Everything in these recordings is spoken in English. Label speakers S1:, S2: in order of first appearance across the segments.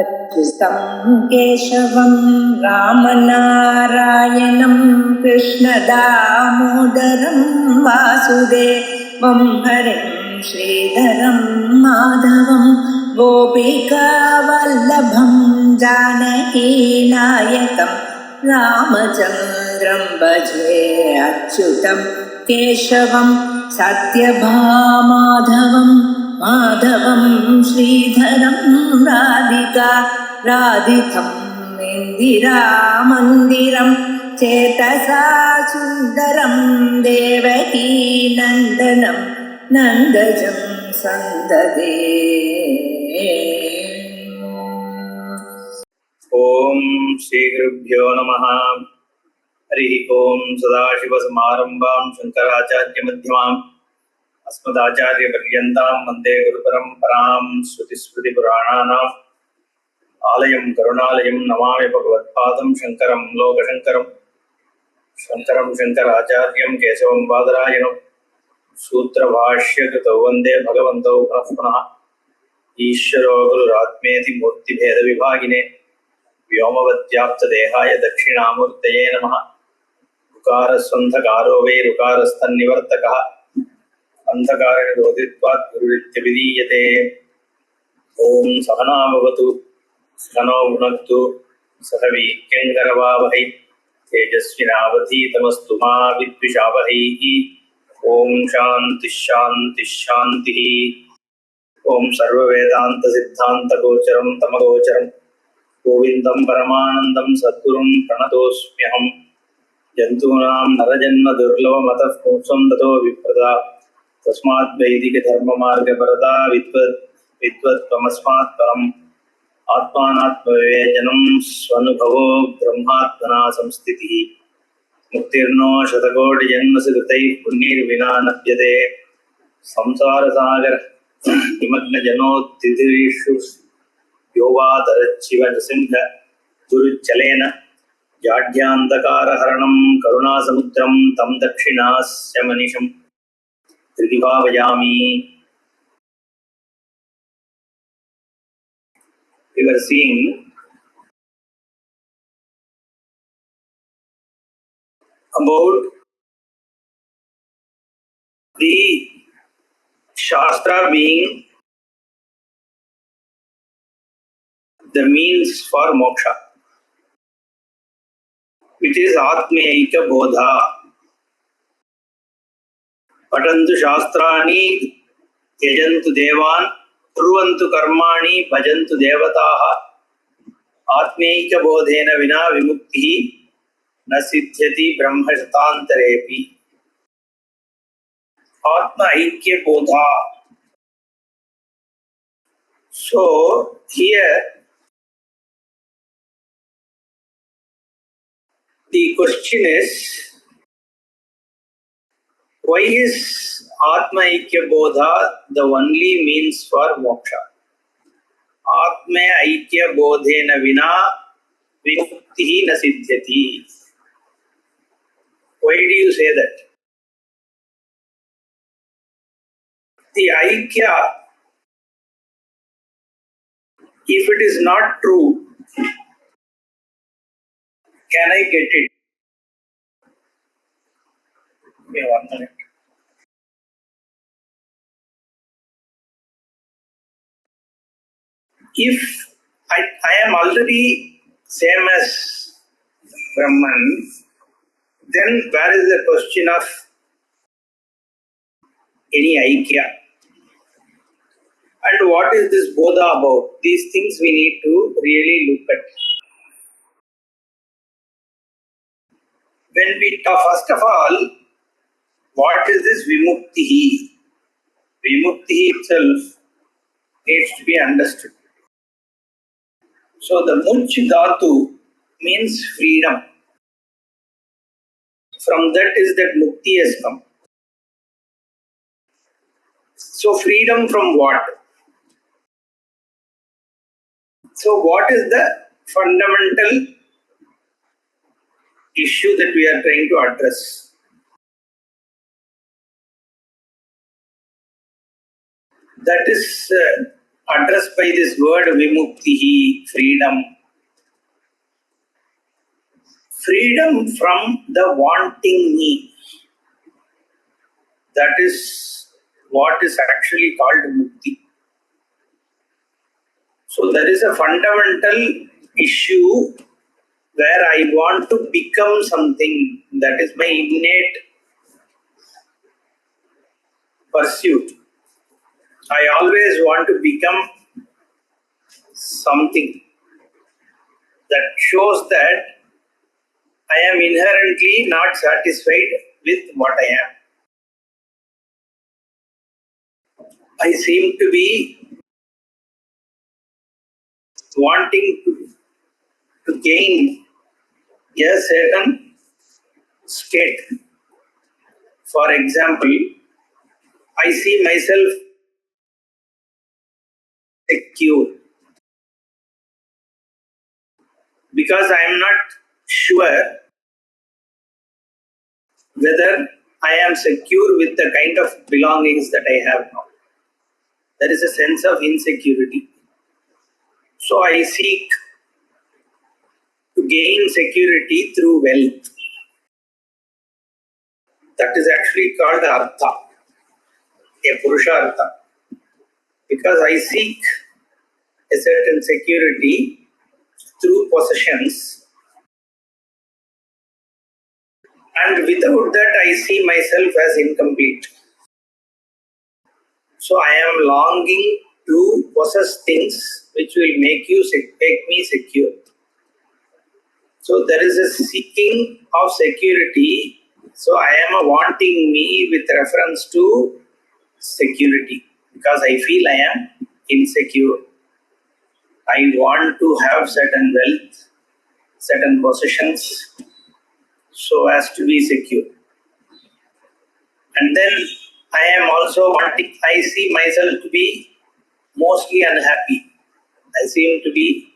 S1: अच्युतं केशवं रामनारायणं कृष्णदामोदरं वासुदेवं हरिं श्रीधरं माधवं गोपिकावल्लभं जानकीनायकं रामचन्द्रं भजे अच्युतं केशवं सत्यभामाधवं माधवं श्रीधरं राधितं इन्दिरामन्दिरं चेतसा सुन्दरं देवकी नन्दनं नन्दजं सन्ददे।
S2: ओम श्री गुरुभ्यो नमः। हरि ओम। सदाशिवसमारंभां शंकराचार्यमध्यमाम् अस्मदाचार्यपर्यन्तां वन्दे गुरुपरम्परां। श्रुतिस्मृतिपुराणानाम् आलयं करुणालयं नमामि भगवत्पादं शङ्करं लोकशङ्करं शङ्कराचार्यं केशवं बादरायणं सूत्रभाष्यकृतौ वन्दे भगवन्तौ पुनः पुनः। ईश्वरो गुरुरात्मेति मूर्तिभेदविभागिने व्योमवद्व्याप्तदेहाय दक्षिणामूर्तये नमः। उकारस्वन्धकारो वै ऋकारस्तन्निवर्तकः अन्धकारनिरोधित्वात् गुरुरित्यभिधीयते। ओम सहना भवतु सहनौ भुनक्तु सह वीर्यङ्करवावहै तेजस्विनावधीतमस्तु मा विद्विषावहैः। ओम शान्तिः शान्तिः शान्तिः। ओम सर्ववेदान्तसिद्धान्तगोचरं तमगोचरं गोविन्दं परमानन्दं सद्गुरुं प्रणतोऽस्म्यहम्। जन्तूनां नरजन्मदुर्लभमतः पुंसं ततो विप्रदा तस्मात् वैदिकधर्ममार्गपरता विद्वत्त्वमस्मात् परम्। आत्मानात्मविवेचनं स्वनुभवो ब्रह्मात्मना संस्थितिः। मुक्तिर्नो शतकोटिजन्मसु कृतैः पुण्यैर्विना नप्यते। संसारसागर निमग्नजनोत्थितिषु यो वा तरच्छिव नृसिंह गुरुचलेन जाड्यान्धकारहरणं करुणासमुद्रं तं दक्षिणास्य मनिषं हृदि भावयामि। We were seeing about the Shastra being the means for moksha, which is Atmayaika Bodha. Patantu Shastrani Yajantu Devan Kurvantu Karmani Bhajantu Devataha Atmayaika Bodhena Vina Vimukti Na Siddhyati Brahma Shatantarepi. Atmayaika Bodha. So here the question is, why is Atma Aikya Bodha the only means for moksha? Atma Aikya Bodhena Vina Vimuktihi na siddhyati. Why do you say that? The Aikya, if it is not true, can I get it? Give me 1 minute. If I am already same as Brahman, then where is the question of any Aikya? And what is this Bodha about? These things we need to really look at. When we talk, first of all, what is this Vimuktihi? Vimuktihi itself needs to be understood. So the Much Dhatu means freedom. From that is that Mukti has come. So freedom from what? So what is the fundamental issue that we are trying to address? That is addressed by this word vimuktihi, freedom. Freedom from the wanting me. That is what is actually called mukti. So there is a fundamental issue where I want to become something. That is my innate pursuit. I always want to become something that shows that I am inherently not satisfied with what I am. I seem to be wanting to gain a certain state. For example, I see myself secure because I am not sure whether I am secure with the kind of belongings that I have now. There is a sense of insecurity. So I seek to gain security through wealth. That is actually called artha, a purushartha. Because I seek a certain security through possessions, and without that I see myself as incomplete. So I am longing to possess things which will make me secure. So there is a seeking of security. So I am a wanting me with reference to security because I feel I am insecure. I want to have certain wealth, certain possessions, so as to be secure. And then I am also wanting, I see myself to be mostly unhappy. I seem to be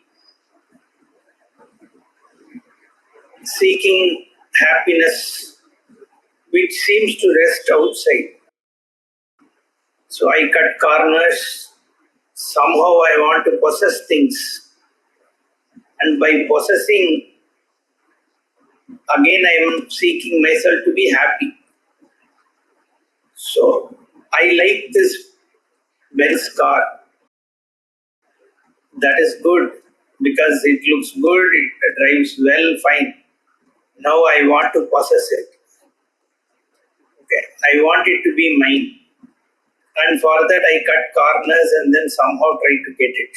S2: seeking happiness which seems to rest outside. So I cut corners. Somehow I want to possess things. And by possessing, again I am seeking myself to be happy. So I like this Benz car. That is good because it looks good, it drives well, fine. Now I want to possess it. Okay, I want it to be mine. And for that I cut corners and then somehow try to get it.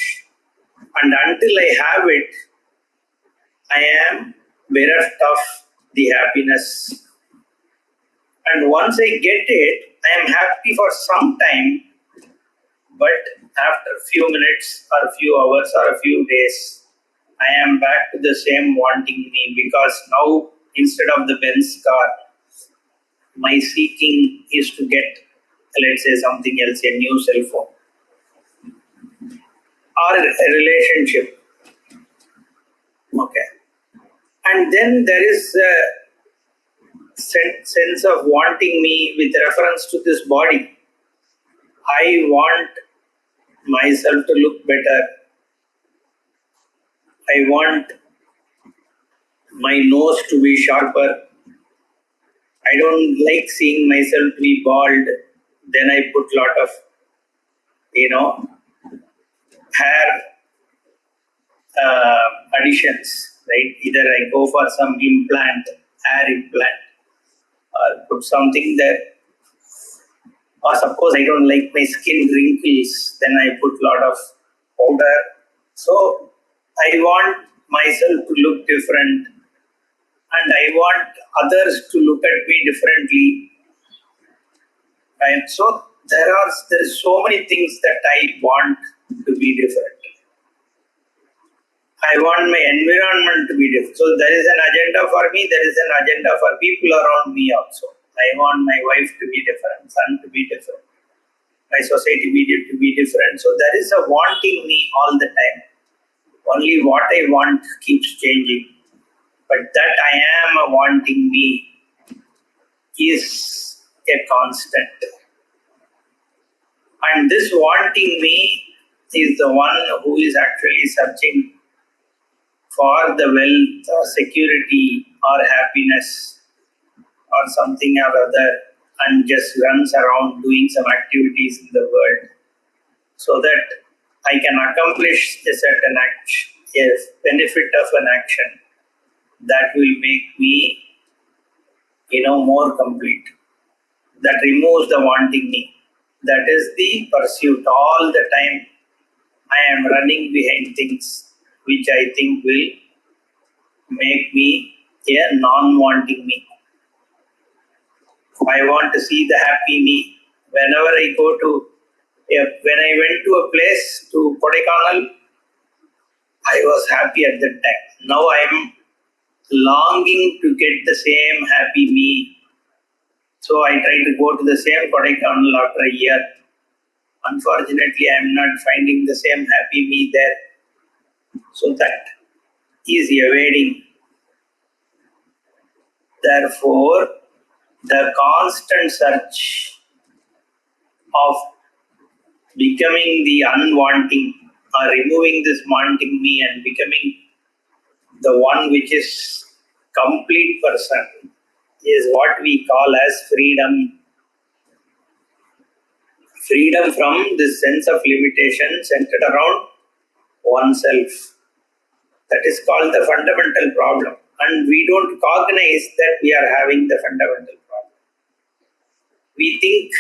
S2: And until I have it, I am bereft of the happiness. And once I get it, I am happy for some time, but after a few minutes or a few hours or a few days, I am back to the same wanting me because now instead of the Benz car, my seeking is to get, let's say, something else, a new cell phone or a relationship. Okay. And then there is a sense of wanting me with reference to this body. I want myself to look better. I want my nose to be sharper. I don't like seeing myself to be bald. Then I put lot of, hair additions, right? Either I go for some implant, hair implant, or put something there. Or suppose I don't like my skin wrinkles, then I put lot of powder. So I want myself to look different, and I want others to look at me differently. And so there is so many things that I want to be different. I want my environment to be different. So there is an agenda for me, there is an agenda for people around me also. I want my wife to be different, son to be different, my society to be different. So there is a wanting me all the time. Only what I want keeps changing. But that I am a wanting me is a constant. And this wanting me is the one who is actually searching for the wealth or security or happiness or something or other, and just runs around doing some activities in the world so that I can accomplish a certain action, a benefit of an action that will make me, more complete. That removes the wanting me. That is the pursuit. All the time I am running behind things which I think will make me a non-wanting me. I want to see the happy me. Whenever I go to, when I went to a place, to Kodaikanal, I was happy at that time. Now I am longing to get the same happy me. So I try to go to the same Kodaikanal after a year. Unfortunately, I am not finding the same happy me there. So that is evading. Therefore, the constant search of becoming the unwanting or removing this wanting me and becoming the one which is complete person is what we call as freedom. Freedom from this sense of limitation centered around oneself. That is called the fundamental problem. And we don't cognize that we are having the fundamental problem. We think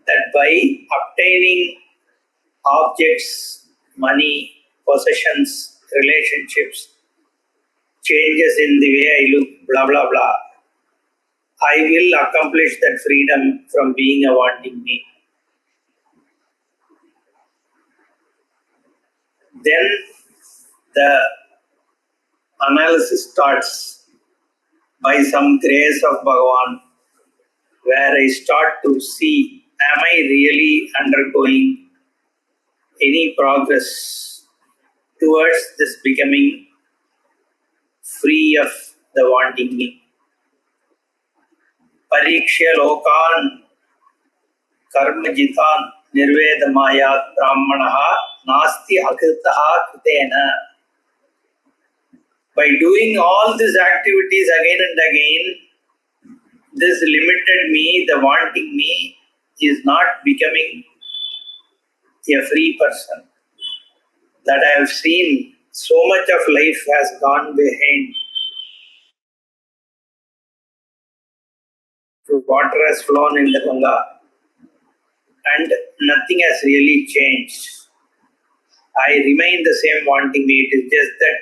S2: that by obtaining objects, money, possessions, relationships, changes in the way I look, blah, blah, blah, I will accomplish that freedom from being a wanting me. Then the analysis starts by some grace of Bhagavan, where I start to see, am I really undergoing any progress towards this becoming free of the wanting me? Parikshya lokan karma jitan nirvedamayat brahmanaha nasti akritaha kritena. By doing all these activities again and again, this limited me, the wanting me, is not becoming a free person. That I have seen so much of life has gone behind. Water has flown in the Ganga and nothing has really changed. I remain the same wanting me. It is just that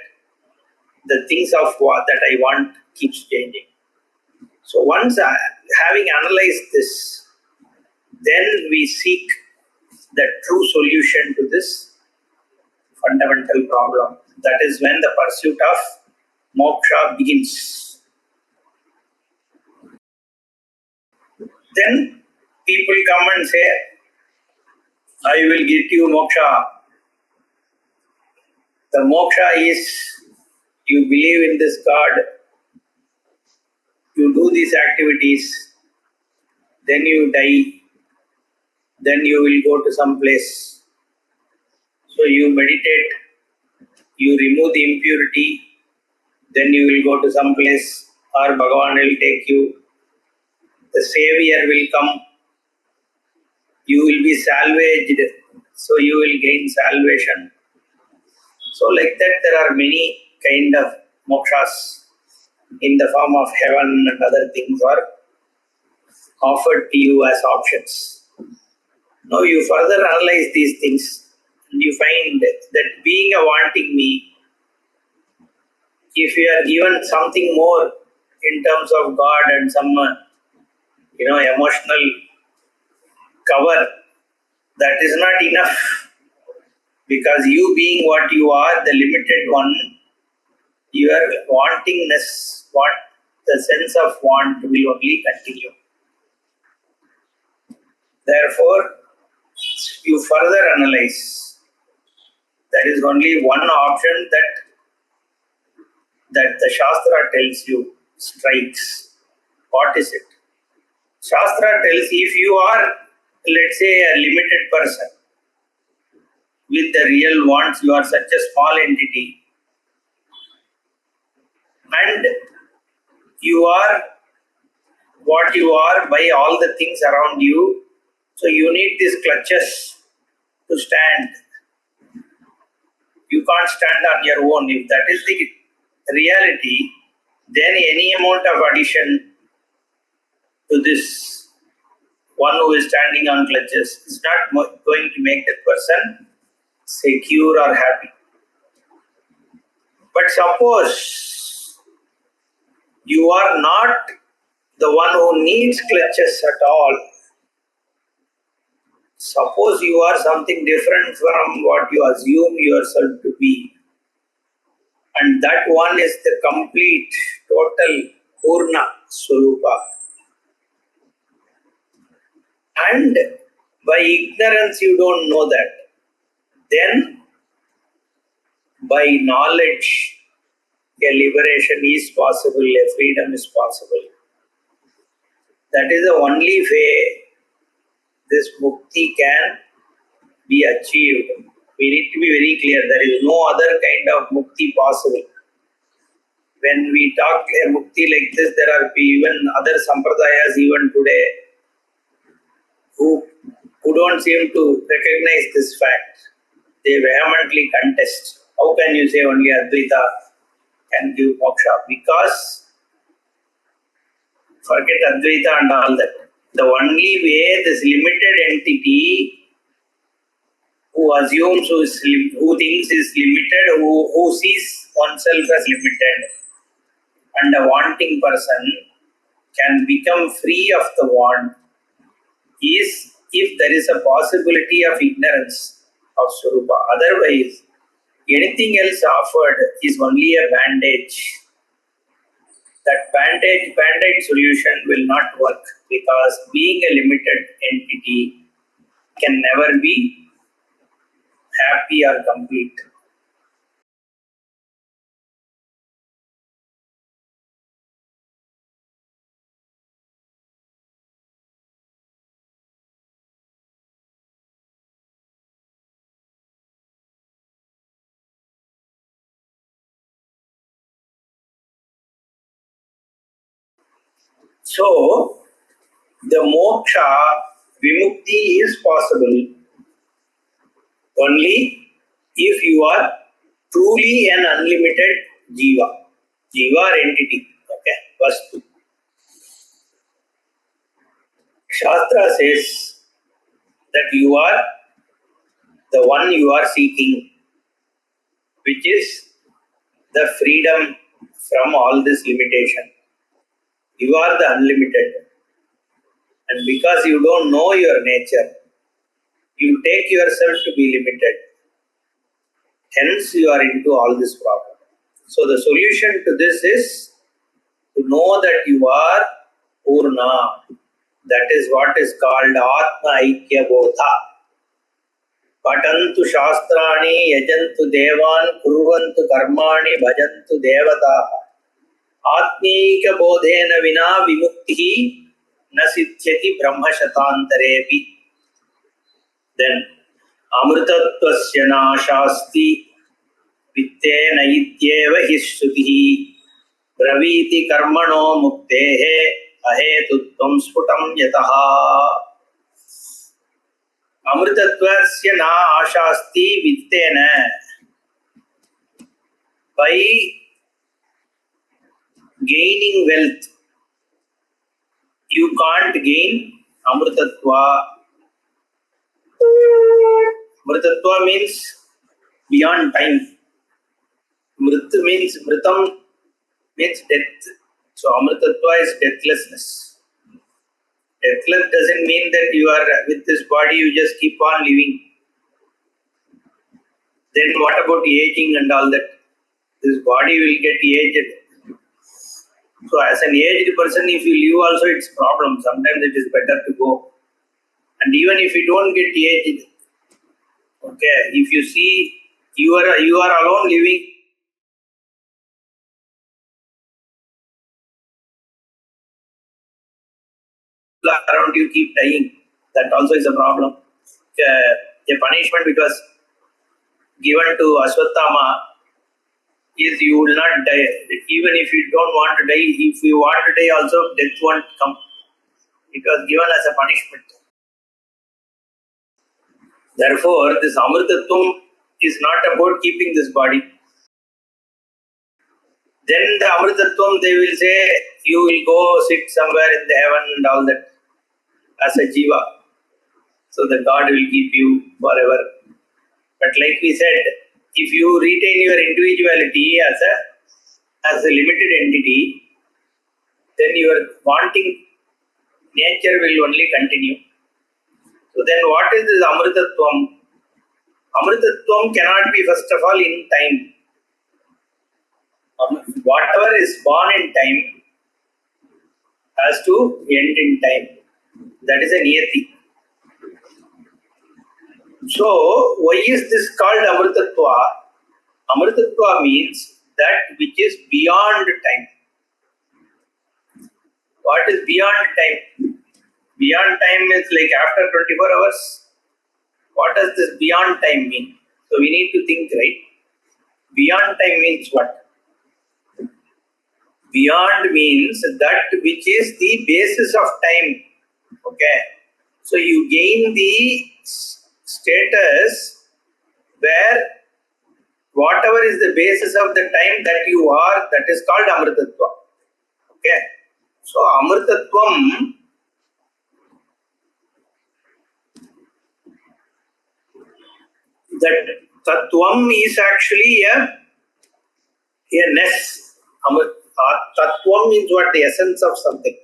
S2: the things of what that I want keeps changing. So once having analyzed this, then we seek the true solution to this fundamental problem. That is when the pursuit of moksha begins. Then people come and say, I will get you moksha. The moksha is you believe in this God, you do these activities, then you die, then you will go to some place. So you meditate, you remove the impurity, then you will go to some place, or Bhagavan will take you. The Savior will come, you will be salvaged, so you will gain salvation. So like that, there are many kind of mokshas in the form of heaven and other things are offered to you as options. Now you further analyze these things and you find that being a wanting me, if you are given something more in terms of God and some emotional cover, that is not enough, because you being what you are, the limited one, your wantingness, what the sense of want will only continue. Therefore, you further analyze. There is only one option that the Shastra tells you strikes. What is it? Shastra tells if you are, let's say, a limited person, with the real wants. You are such a small entity. And you are what you are by all the things around you. So you need these clutches to stand. You can't stand on your own. If that is the reality, then any amount of addition to this one who is standing on clutches is not going to make that person secure or happy. But suppose you are not the one who needs clutches at all. Suppose you are something different from what you assume yourself to be. And that one is the complete, total, Purna Swarupa. And by ignorance you don't know that. Then by knowledge a liberation is possible, a freedom is possible. That is the only way this mukti can be achieved. We need to be very clear, there is no other kind of mukti possible. When we talk a mukti like this, there are even other sampradayas even today who don't seem to recognize this fact. They vehemently contest. How can you say only Advaita can give moksha? Because forget Advaita and all that. The only way this limited entity who assumes, who thinks is limited, who sees oneself as limited, and a wanting person can become free of the want is if there is a possibility of ignorance of Swarupa. Otherwise, anything else offered is only a bandage. That band-aid solution will not work because being a limited entity can never be happy or complete. So, the moksha, vimukti is possible only if you are truly an unlimited jiva. Jiva or entity. Okay, vastu. Shastra says that you are the one you are seeking, which is the freedom from all this limitation. You are the unlimited. And because you don't know your nature, you take yourself to be limited. Hence, you are into all this problem. So, the solution to this is to know that you are Purna. That is what is called Atma Aikya Bodha. Patantu Shastrani Yajantu Devan Kurvantu Karmani Bhajantu Devata Atmika Bodhena Vina Vimukti Nasithyati Brahma Shatantarepi. Then Amritatvasya Nashasti Vittena Ityeva Hishruti Braviti Karmano Muktehe Ahetutvam Sputam Yataha. Amritatvasya na ashasti vittena. By gaining wealth, you can't gain amritatva. Amritatva means beyond time. Mritam means death. So amritatva is deathlessness. Deathless doesn't mean that you are with this body, you just keep on living. Then what about aging and all that? This body will get aged. So as an aged person, if you live also, it's a problem. Sometimes it is better to go. And even if you don't get aged, okay, if you see you are alone living, around you keep dying, that also is a problem. A punishment, because given to Aswathama is you will not die. Even if you don't want to die, if you want to die also, death won't come. It was given as a punishment. Therefore, this Amritattvam is not about keeping this body. Then the Amritattvam, they will say, you will go sit somewhere in the heaven and all that as a jiva. So the God will keep you forever. But like we said, if you retain your individuality as a limited entity, then your wanting nature will only continue. So then what is this Amritattvam? Amritattvam cannot be first of all in time. Whatever is born in time has to end in time. That is a niyati. So, why is this called Amritattva? Amritattva means that which is beyond time. What is beyond time? Beyond time is like after 24 hours. What does this beyond time mean? So, we need to think, right? Beyond time means what? Beyond means that which is the basis of time. Okay. So you gain the status where whatever is the basis of the time that you are, that is called Amritattva. Okay. So Amritattvam, that Tattvam is actually a ness. Tattvam means what? The essence of something.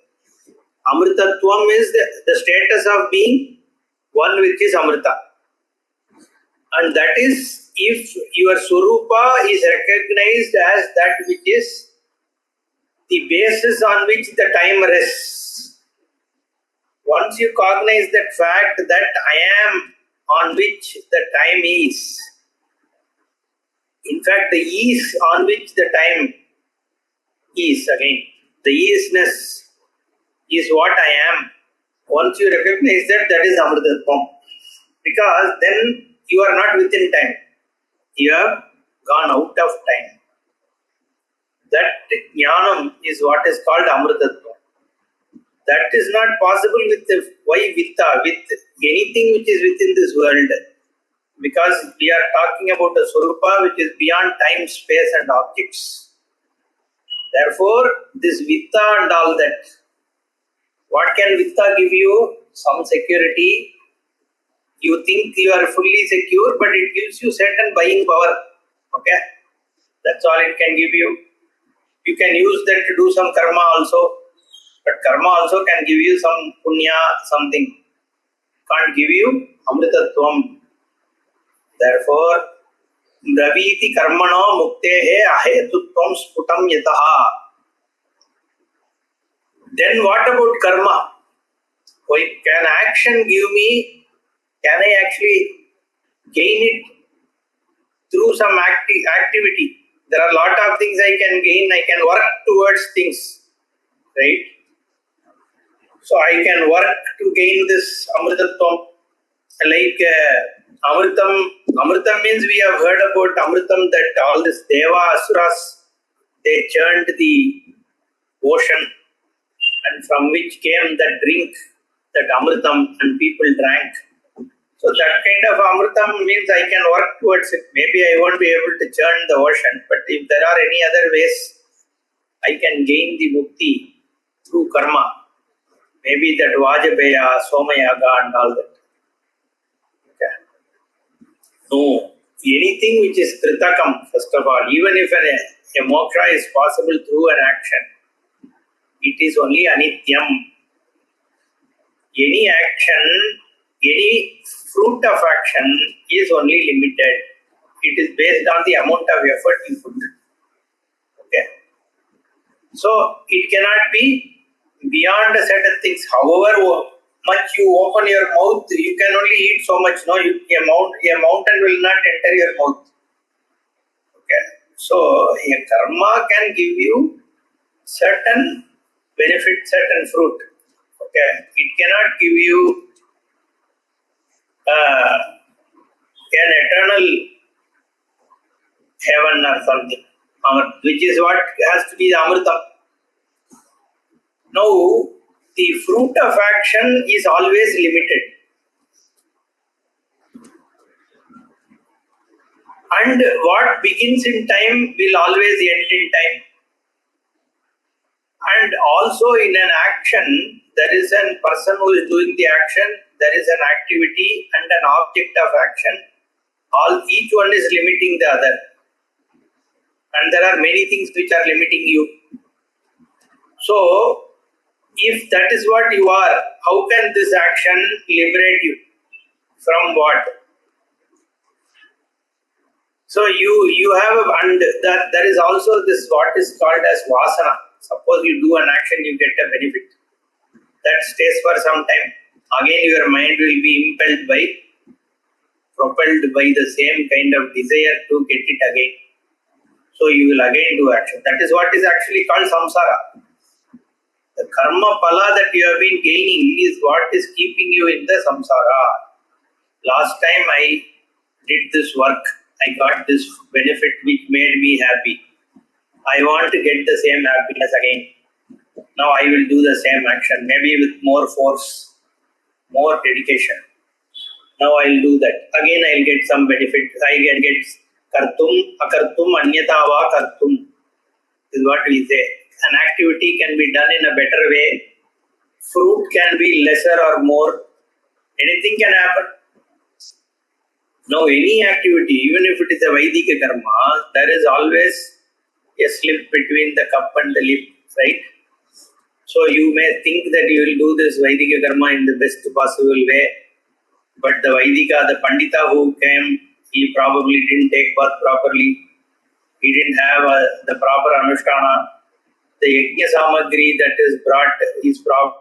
S2: Amritattvam is the status of being one which is Amrita. And that is if your Swarupa is recognized as that which is the basis on which the time rests. Once you cognize that fact that I am on which the time is, in fact the ease on which the time is, again, the easiness is what I am. Once you recognize that, that is Amritattvam. Because then you are not within time. You have gone out of time. That jnanam is what is called Amritattvam. That is not possible with why Vitta, with anything which is within this world. Because we are talking about a Swarupa which is beyond time, space and objects. Therefore, this Vitta and all that, what can Vitta give you? Some security. You think you are fully secure, but it gives you certain buying power. Okay? That's all it can give you. You can use that to do some karma also. But karma also can give you some punya, something. Can't give you Amritattvam. Therefore, Draviti karmano muktehe ahetutvam sputam yataha. Then what about karma? Why can action give me, can I actually gain it through some activity? There are a lot of things I can gain, I can work towards things, right? So I can work to gain this Amritattvam. Like Amritam means we have heard about Amritam, that all this Deva Asuras, they churned the ocean and from which came that drink, that Amritam, and people drank. So that kind of Amritam means I can work towards it. Maybe I won't be able to churn the ocean, but if there are any other ways, I can gain the mukti through karma. Maybe that Vajapaya, Somayaga and all that. Okay. No, anything which is kritakam, first of all, even if a moksha is possible through an action, it is only anityam. Any action, any fruit of action is only limited. It is based on the amount of effort you put. Okay. So it cannot be beyond certain things. However much you open your mouth, you can only eat so much. No, a mountain will not enter your mouth. Okay. So a karma can give you certain benefit, certain fruit. Okay. It cannot give you an eternal heaven or something, which is what has to be the Amritam. Now, the fruit of action is always limited. And what begins in time will always end in time. And also in an action, there is a person who is doing the action, there is an activity and an object of action. Each one is limiting the other. And there are many things which are limiting you. So, if that is what you are, how can this action liberate you? From what? So you have, and that there is also this what is called as vasana. Suppose you do an action, you get a benefit. That stays for some time. Again your mind will be propelled by the same kind of desire to get it again. So you will again do action. That is what is actually called samsara. The karma pala that you have been gaining is what is keeping you in the samsara. Last time I did this work, I got this benefit which made me happy. I want to get the same happiness again. Now I will do the same action, maybe with more force, more dedication. Now I will do that. Again I will get some benefit. I can get kartum, akartum, anyata va kartum. This is what we say. An activity can be done in a better way. Fruit can be lesser or more. Anything can happen. Now any activity, even if it is a Vaidika karma, there is always a slip between the cup and the lip, right? So you may think that you will do this Vaidika karma in the best possible way, but the Vaidika, the Pandita who came, he probably didn't take birth properly. He didn't have the proper Anushtana. The Yajna Samagri that is brought is brought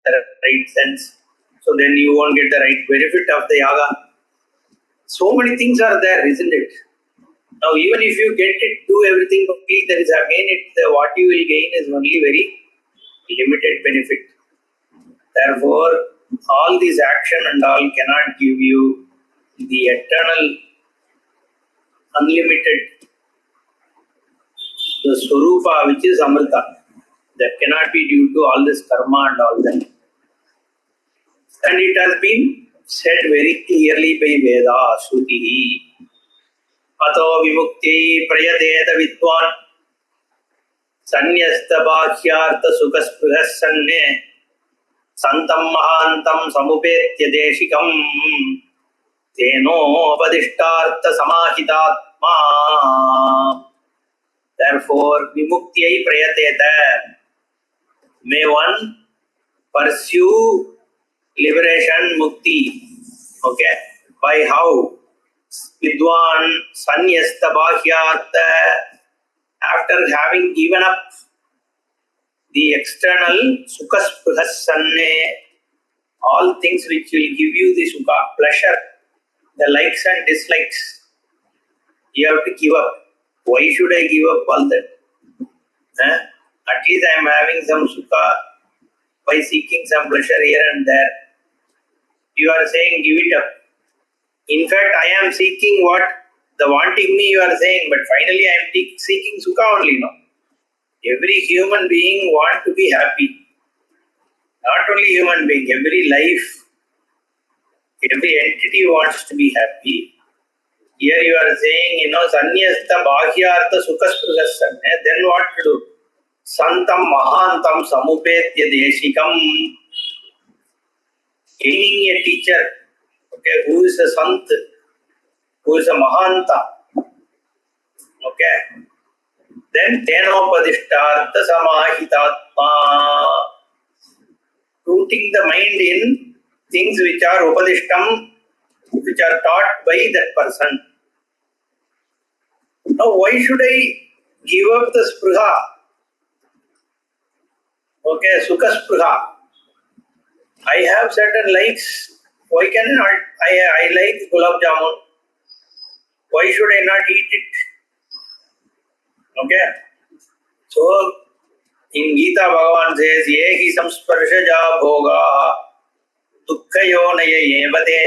S2: in the right sense. So then you won't get the right benefit of the yaga. So many things are there, isn't it? Now, even if you get it, do everything complete, there is again what you will gain is only very limited benefit. Therefore, all this action and all cannot give you the eternal, unlimited, the Swarupa, which is Amrita. That cannot be due to all this karma and all that. And it has been said very clearly by Veda, Shruti. Ato vimukti prayateta vidwan sanyasta bhakyartha sukasprihassanne santam mahantam samupetya deshikam teno padishtartha samahitatma. Therefore, vimukti prayateta. May one pursue liberation, mukti. Okay. By how? Vidwan sanyasta bhahyartha. After having given up the external sukasprihassanne, all things which will give you the sukha, pleasure, the likes and dislikes, you have to give up. Why should I give up all that? At least I am having some sukha by seeking some pleasure here and there. You are saying give it up. In fact, I am seeking what? The wanting me you are saying, but finally I am seeking sukha only, no? Every human being wants to be happy. Not only human being, every life, every entity wants to be happy. Here you are saying, sanyasta bhahyartha sukasprihassanne, then what to do? Santam mahantam samupetya deshikam. Gaining a teacher, okay, who is a sant, who is a mahanta, okay, then tenopadishtartha samahitatma, rooting the mind in things which are upadishtam, which are taught by that person. Now, why should I give up the spruha? Okay, sukha spruha. I have certain likes. Why can I not? I like gulab jamun. Why should I not eat it? Okay. So, in Gita, Bhagavan says, Yehi samsparshaja bhoga dukkhayo naya yevate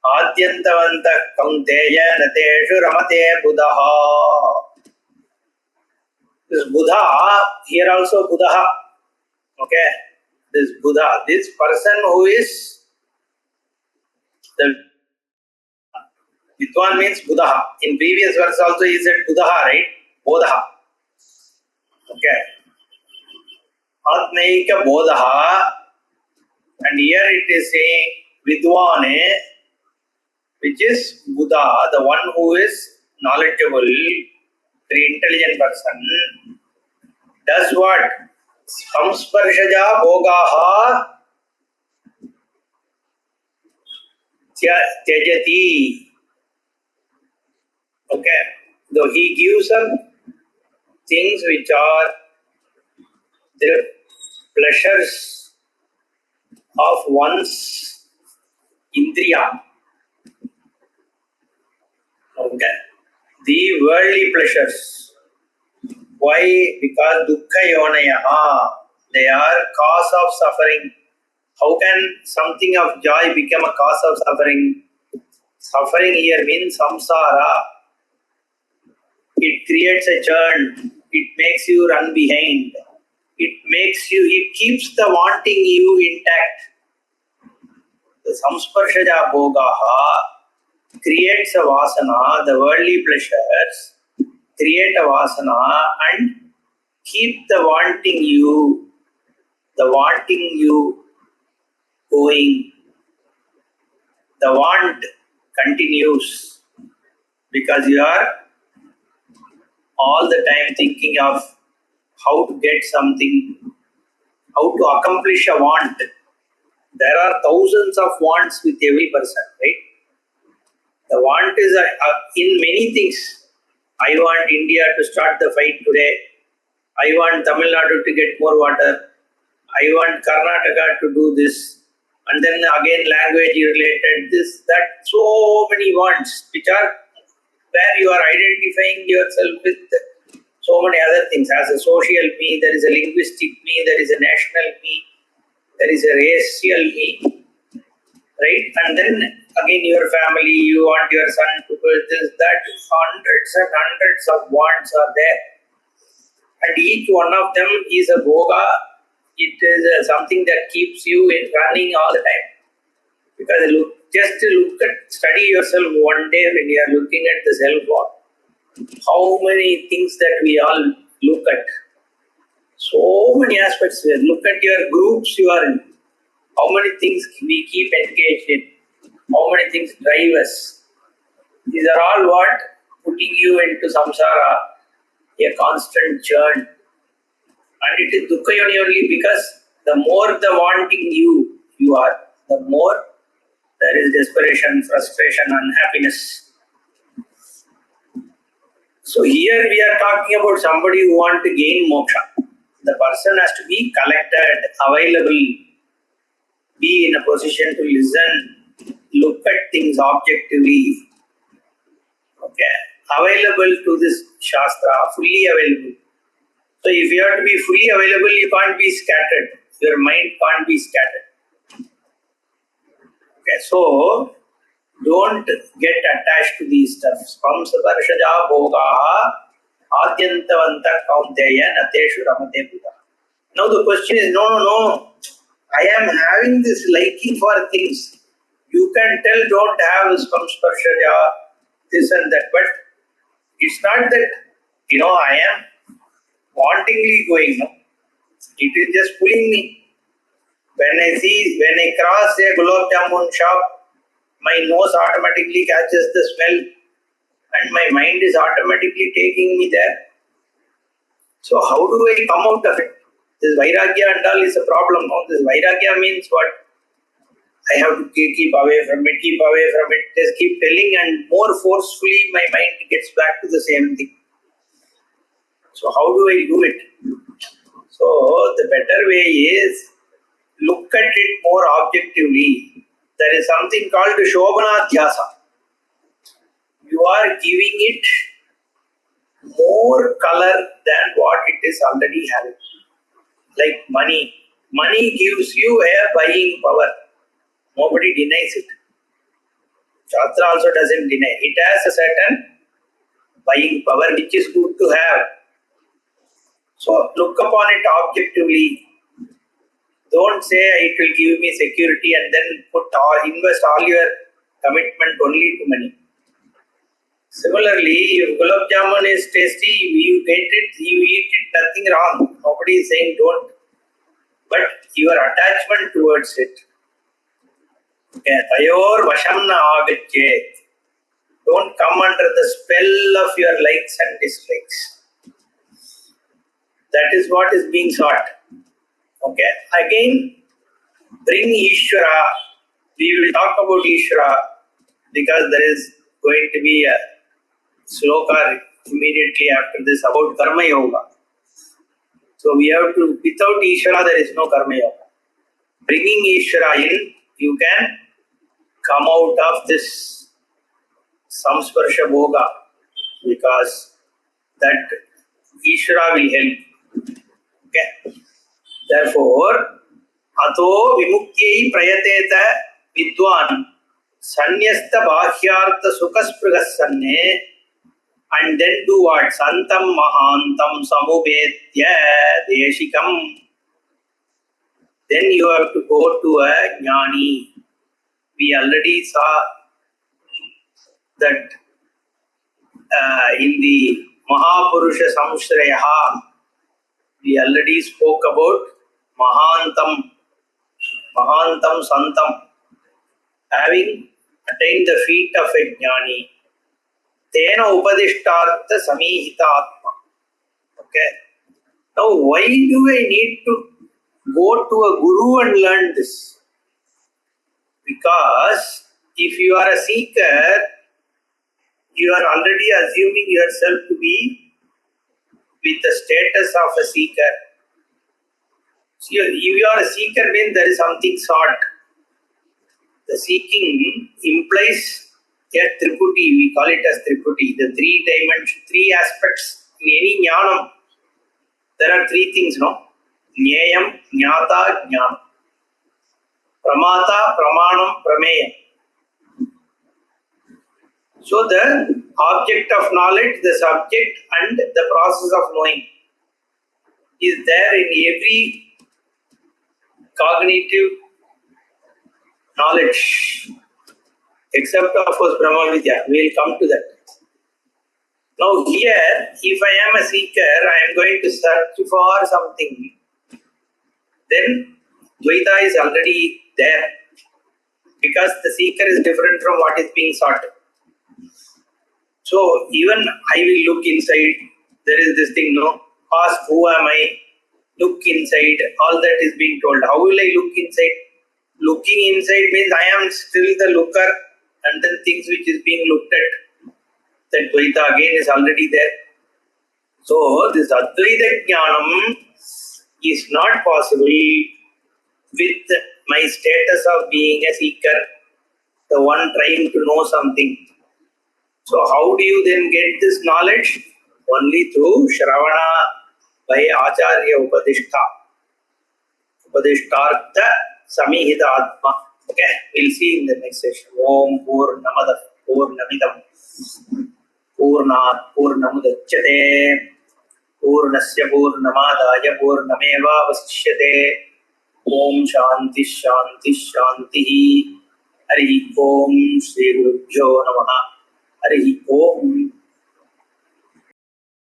S2: Adyantavanta kaunteya nateshu ramate buddha. This Buddha, here also Buddha. Okay, this Buddha, this person who is the Vidwan means Buddha. In previous verse also he said Buddha, right? Bodha. Okay. Atmaika Bodha. And here it is saying Vidwane, which is Buddha, the one who is knowledgeable, very intelligent person, does what? Samsparshaja Bhogaha Tyajati. Okay. Though he gives up things which are the pleasures of one's indriya. Okay. The worldly pleasures. Why? Because dukkha yonayaha. They are cause of suffering. How can something of joy become a cause of suffering? Suffering here means samsara. It creates a churn. It makes you run behind. It keeps the wanting you intact. The samsparshaja bhogaha creates a vasana, the worldly pleasures create a vasana and keep the wanting you going. The want continues because you are all the time thinking of how to get something, how to accomplish a want. There are thousands of wants with every person, right? The want is in many things. I want India to start the fight today. I want Tamil Nadu to get more water. I want Karnataka to do this. And then again language related, this, that, so many wants which are where you are identifying yourself with so many other things. As a social me, there is a linguistic me, there is a national me, there is a racial me. Right? And then again your family, you want your son to do this, that, hundreds and hundreds of wants are there. And each one of them is a bhoga. It is something that keeps you running all the time. Because study yourself one day when you are looking at the cell phone. How many things that we all look at. So many aspects there. Look at your groups you are in. How many things we keep engaged in. How many things drive us. These are all what? Putting you into samsara, a constant churn. And it is dukkha yoni only because the more the wanting you are, the more there is desperation, frustration, unhappiness. So here we are talking about somebody who wants to gain moksha. The person has to be collected, available, be in a position to listen, look at things objectively. Okay, available to this shastra, fully available. So if you have to be fully available, you can't be scattered. Your mind can't be scattered. Okay, so don't get attached to these stuff. Samsaparshaja bhogaha adyantavanta kaunteya nateshu ramate buddha. Now the question is, no. I am having this liking for things. You can tell don't have samsparshaja, this and that. But it's not that, I am wantingly going. No? It is just pulling me. When I cross a gulab jamun shop, my nose automatically catches the smell and my mind is automatically taking me there. So how do I come out of it? This vairagya and all is a problem. No? This vairagya means what? I have to keep away from it, just keep telling and more forcefully my mind gets back to the same thing. So how do I do it? So the better way is look at it more objectively. There is something called Shobhanadhyasa. You are giving it more color than what it is already having. Like money. Money gives you a buying power. Nobody denies it. Shastra also doesn't deny. It has a certain buying power which is good to have. So look upon it objectively. Don't say it will give me security and then invest all your commitment only to money. Similarly, if gulab jamun is tasty, you get it, you eat it, nothing wrong. Nobody is saying don't. But your attachment towards it. Tayor vasham na agachet. Don't come under the spell of your likes and dislikes. That is what is being sought. Okay. Again, bring Ishvara. We will talk about Ishvara because there is going to be a sloka immediately after this about Karma Yoga. So we have to, without Ishvara there is no Karma Yoga. Bringing Ishvara in, you can come out of this samsparsha bhoga because that Ishvara will help. Okay. Therefore, ato vimuktiyai prayateta vidwan sanyasta bhahyartha sukaspragassanne, and then do what? Santam mahantam samubedya deshikam. Then you have to go to a jnani. We already saw that in the Mahapurusha Samshrayaha, we already spoke about Mahantam Santam, having attained the feet of a jnani. Tena upadishtartha samihita atma. Okay. Now, why do I need to go to a guru and learn this? Because if you are a seeker, you are already assuming yourself to be with the status of a seeker. So if you are a seeker, means there is something sought. The seeking implies a triputi, we call it as triputi, the three aspects. In any jnanam, there are three things, no? Jnayam, jnata, jnanam. Pramata, pramanam, prameyam. So the object of knowledge, the subject and the process of knowing is there in every cognitive knowledge, except of course Brahma Vidya. We will come to that. Now here, if I am a seeker, I am going to search for something, then Dvaita is already there, because the seeker is different from what is being sought. So even I will look inside, there is this thing, no? Ask who am I, look inside, all that is being told. How will I look inside? Looking inside means I am still the looker, and then things which is being looked at. That Dvaita again is already there. So this Advaita Jnanam is not possible with my status of being a seeker, the one trying to know something. So how do you then get this knowledge? Only through Shravana by Acharya Upadishta. Upadishtartha Samihita Atma. Okay, we'll see in the next session. Om Purnamada Purnamidam Purnat Purnamudachyate Purnasya Purnamadaya Purnameva Vasishyate. Om Shanti Shanti Shanti. Hari Om Shri Gurubhyo Namaha. Hari Om.